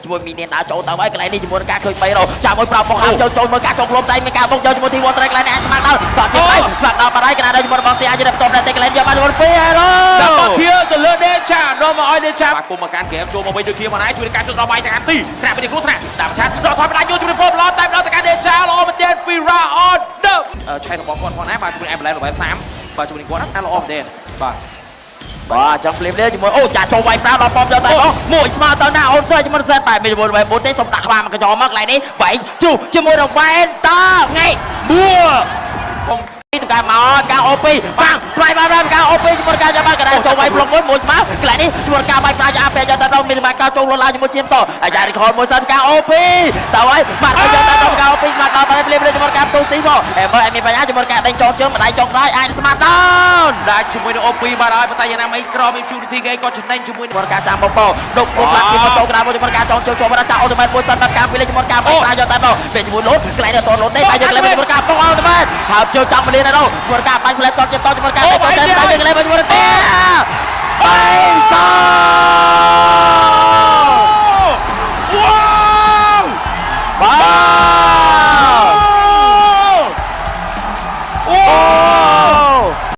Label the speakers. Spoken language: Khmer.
Speaker 1: ជាមួយមីនៀនដើរចូលទៅហើយកន្លែងនេះជាមួយការឃើញ3រោចាំមួយប្រាប់មកហាមចូលមើលការចុងលំដៃមានការបុកយកជាមួយទីវត្តត្រេកកន្លែងនេះអាចស្មាក់ដល់សោះជាដៃស្មាក់ដល់បាត់ហើយកន្លែងនេះជាមួយរបស់ទីអាចទៅបន្តតែកន្លែងយកបាន1 2ហើយរោ
Speaker 2: ដល់បាត់ធៀទៅលើដេចានាំមកឲ្យដេចាគុំមកកាន់ហ្គេមចូលមកវិញដូចគ្នាមកណាជួយការជួយដល់បាយទាំងទីត្រាក់ពីគ្រោះថ្នាក់តាមឆាតរកថយបណ្ដាញយកជួយពលឡតតែដល់ទៅកាន់ដេចាល្អមែនទែនពីរ៉ាអត់ដឹកឆៃរបស់គាត់ផងណាបាទជួយអេមឡែនរបស់30បាទជួយគាត់ណាល្អមែនទែនបាទ
Speaker 1: ចាំភ្លាមនេះជាមួយអូចាចូលវាយប្រាដល់ប៉មយកតែអូមួយស្មើទៅណាអូនស្រីជាមួយសេតបែបជាមួយបែបមុនទេសុំដាក់ក្បាលមកកញ្ចក់មកកន្លែងនេះបែកជុះជាមួយរវ៉ែនតថ្ងៃបួនេះតើមកការអូពីបាំងស្វ័យបានការអូពីជាមួយការចាប់បានកណ្ដាលចូលវាយប្លុកមួយស្មើកន្លែងនេះជាមួយការវាយប្រាយ៉ាពេលយកតែដល់មានបានការចូលលុនឡាជាមួយឈាមតអាយ៉ារីខលមួយសិនការអូពីតើហើយបាត់យកតែដល់ការអូពីស្មើដល់បានភ្លាមជាមួយការទូស៊ីមកអេមើលឲ្យមានបញ្ហាជាមួយការដេញចោលជើងម្ដាយចុងក្រោយអាចស្មើដល់
Speaker 2: ដាក់ជាមួយនឹងអូពីបាទហើយប៉ុន្តែយ៉ាងណាមិនក្រមានជួនទីគេគាត់ចំណេញជាមួយនឹង
Speaker 1: ការចាំបងដុកពុកឡាក់ពីមកចូលក្រៅជាមួយការចងជើងចូលមកចាអូតូម៉ែតមួយសិនដល់ការពីលេជាមួយការវាយប្រាយកតែដល់ពេលជាមួយលូតកន្លែងនេះតូនលូតទេតែយកកន្លែងជាមួយការពុកអូតូម៉ែតហើយជើងចាំពលានដល់ជាមួយការបាញ់ផ្លែតតជាតជាមួយការតែយើងកន្លែងជាមួយទេ